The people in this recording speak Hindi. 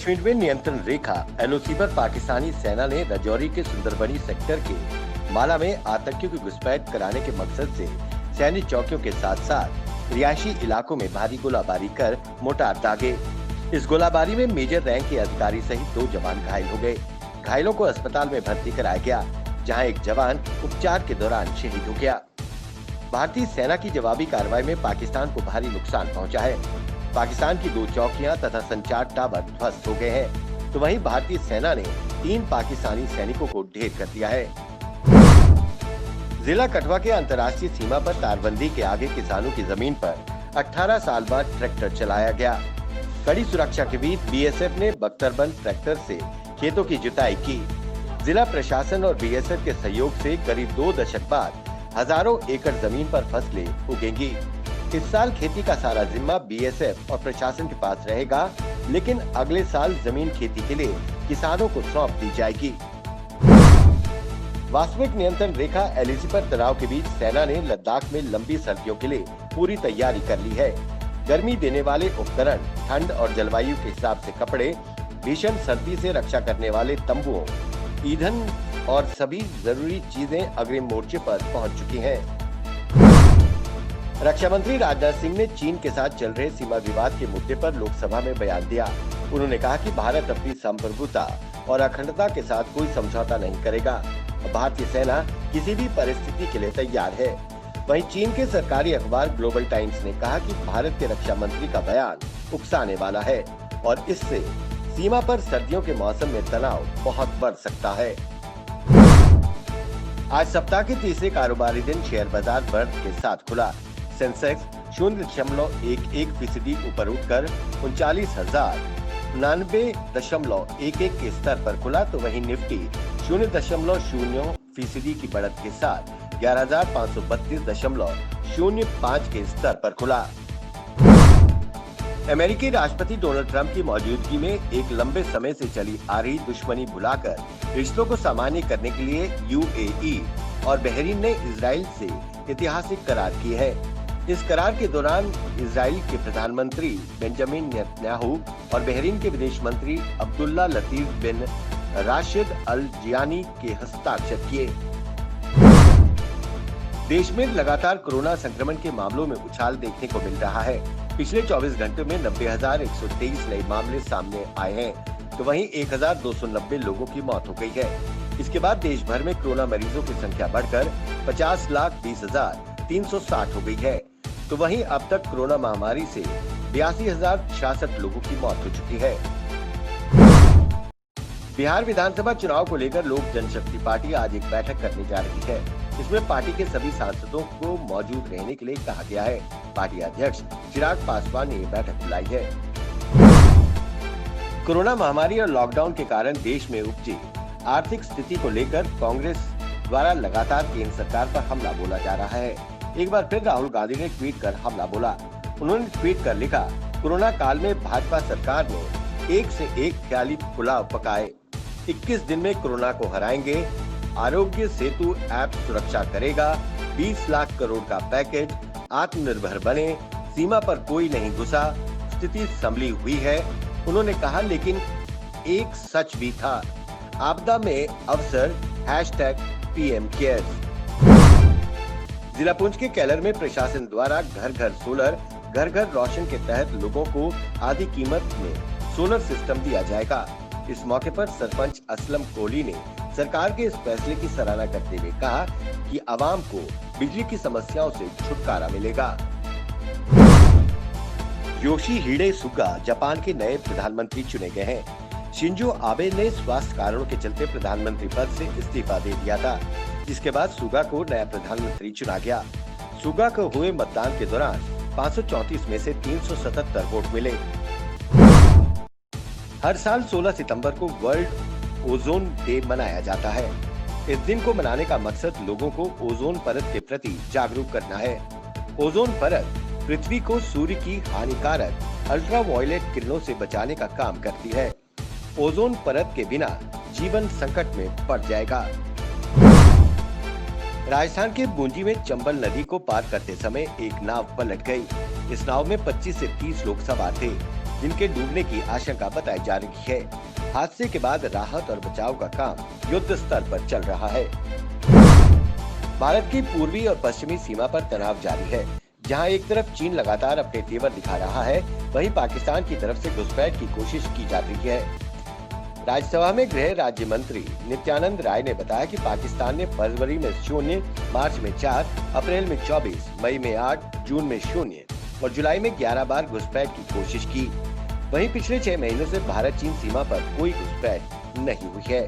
कश्मीर में नियंत्रण रेखा एलओसी पर पाकिस्तानी सेना ने राजौरी के सुंदरबनी सेक्टर के माला में आतंकियों की घुसपैठ कराने के मकसद से सैन्य चौकियों के साथ साथ रिहायशी इलाकों में भारी गोलाबारी कर मोर्टार दागे। इस गोलाबारी में मेजर रैंक के अधिकारी सहित 2 जवान घायल हो गए। घायलों को अस्पताल में भर्ती कराया गया, जहां एक जवान उपचार के दौरान शहीद हो गया। भारतीय सेना की जवाबी कार्रवाई में पाकिस्तान को भारी नुकसान पहुंचा है। पाकिस्तान की 2 चौकियां तथा संचार टावर ध्वस्त हो गए हैं, तो वहीं भारतीय सेना ने 3 पाकिस्तानी सैनिकों को ढेर कर दिया है। जिला कठुआ के अंतर्राष्ट्रीय सीमा पर तारबंदी के आगे किसानों की जमीन पर 18 साल बाद ट्रैक्टर चलाया गया। कड़ी सुरक्षा के बीच बीएसएफ ने बख्तरबंद ट्रैक्टर से खेतों की जुताई की। जिला प्रशासन और बीएसएफ के सहयोग से करीब 2 दशक बाद हजारों एकड़ जमीन पर फसलें उगेंगी। इस साल खेती का सारा जिम्मा बीएसएफ और प्रशासन के पास रहेगा, लेकिन अगले साल जमीन खेती के लिए किसानों को सौंप दी जाएगी। वास्तविक नियंत्रण रेखा एलओसी पर तनाव के बीच सेना ने लद्दाख में लंबी सर्दियों के लिए पूरी तैयारी कर ली है। गर्मी देने वाले उपकरण, ठंड और जलवायु के हिसाब से कपड़े, भीषण सर्दी से रक्षा करने वाले तंबुओं, ईंधन और सभी जरूरी चीजें अग्रिम मोर्चे पर पहुंच चुकी हैं। रक्षा मंत्री राजनाथ सिंह ने चीन के साथ चल रहे सीमा विवाद के मुद्दे पर लोकसभा में बयान दिया। उन्होंने कहा कि भारत अपनी संप्रभुता और अखंडता के साथ कोई समझौता नहीं करेगा। भारतीय सेना किसी भी परिस्थिति के लिए तैयार है। वहीं चीन के सरकारी अखबार ग्लोबल टाइम्स ने कहा कि भारत के रक्षा मंत्री का बयान उकसाने वाला है और इससे सीमा पर सर्दियों के मौसम में तनाव बहुत बढ़ सकता है। आज सप्ताह के तीसरे कारोबारी दिन शेयर बाजार बढ़त के साथ खुला। सेंसेक्स 0.11% ऊपर उठकर 39,099.11 के स्तर पर खुला, तो वहीं निफ्टी 0.0% की बढ़त के साथ 11,532.05 के स्तर पर खुला। अमेरिकी राष्ट्रपति डोनाल्ड ट्रंप की मौजूदगी में एक लंबे समय से चली आ रही दुश्मनी भुलाकर रिश्तों को सामान्य करने के लिए यूएई और बहरीन ने इजराइल से ऐतिहासिक करार किए हैं। इस करार के दौरान इजराइल के प्रधानमंत्री बेंजामिन नेतन्याहू और बहरीन के विदेश मंत्री अब्दुल्ला लतीफ बिन राशिद अल जियानी के हस्ताक्षर किए। देश में लगातार कोरोना संक्रमण के मामलों में उछाल देखने को मिल रहा है। पिछले 24 घंटों में 90,123 नए मामले सामने आए हैं, तो वहीं 1,290 लोगों की मौत हो गई है। इसके बाद देश भर में कोरोना मरीजों की संख्या बढ़कर 50,20,360 हो गई है, तो वहीं अब तक कोरोना महामारी से 82,066 लोगों की मौत हो चुकी है। बिहार विधानसभा चुनाव को लेकर लोक जनशक्ति पार्टी आज एक बैठक करने जा रही है। इसमें पार्टी के सभी सांसदों को मौजूद रहने के लिए कहा गया है। पार्टी अध्यक्ष चिराग पासवान ने बैठक बुलाई है। कोरोना महामारी और लॉकडाउन के कारण देश में उपजी आर्थिक स्थिति को लेकर कांग्रेस द्वारा लगातार केंद्र सरकार पर हमला बोला जा रहा है। एक बार फिर राहुल गांधी ने ट्वीट कर हमला बोला। उन्होंने ट्वीट कर लिखा, कोरोना काल में भाजपा सरकार ने एक से एक ख्याली पुलाव पकाए। 21 दिन में कोरोना को हराएंगे। आरोग्य सेतु ऐप सुरक्षा करेगा। 20 लाख करोड़ का पैकेज। आत्मनिर्भर बने। सीमा पर कोई नहीं घुसा। स्थिति संभली हुई है। उन्होंने कहा, लेकिन एक सच भी था, आपदा में अवसर #PM cares। जिला पुंछ के कैलर में प्रशासन द्वारा घर घर सोलर, घर घर रोशन के तहत लोगों को आधी कीमत में सोलर सिस्टम दिया जाएगा। इस मौके पर सरपंच असलम कोहली ने सरकार के इस फैसले की सराहना करते हुए कहा कि आवाम को बिजली की समस्याओं से छुटकारा मिलेगा। योशिहिडे सुगा जापान के नए प्रधानमंत्री चुने गए हैं। शिंजो आबे ने स्वास्थ्य कारणों के चलते प्रधानमंत्री पद से इस्तीफा दे दिया था, जिसके बाद सुगा को नया प्रधानमंत्री चुना गया। सुगा को हुए मतदान के दौरान 534 में से 377 वोट मिले। हर साल 16 सितंबर को वर्ल्ड ओजोन डे मनाया जाता है। इस दिन को मनाने का मकसद लोगों को ओजोन परत के प्रति जागरूक करना है। ओजोन परत पृथ्वी को सूर्य की हानिकारक अल्ट्रावायलेट किरणों से बचाने का काम करती है। ओजोन परत के बिना जीवन संकट में पड़ जाएगा। राजस्थान के बूंदी में चंबल नदी को पार करते समय एक नाव पलट गई। इस नाव में 25 से 30 लोग सवार थे। जिनके डूबने की आशंका बताई जा रही है। हादसे के बाद राहत और बचाव का काम युद्ध स्तर पर चल रहा है। भारत की पूर्वी और पश्चिमी सीमा पर तनाव जारी है। जहां एक तरफ चीन लगातार अपने तेवर दिखा रहा है, वहीं पाकिस्तान की तरफ से घुसपैठ की कोशिश की जा रही है। राज्यसभा में गृह राज्य मंत्री नित्यानंद राय ने बताया कि पाकिस्तान ने फरवरी में 0, मार्च में 4, अप्रैल में 24, मई में 8, जून में 0 और जुलाई में 11 बार घुसपैठ की कोशिश की। वहीं पिछले 6 महीनों से भारत चीन सीमा पर कोई घुसपैठ नहीं हुई है।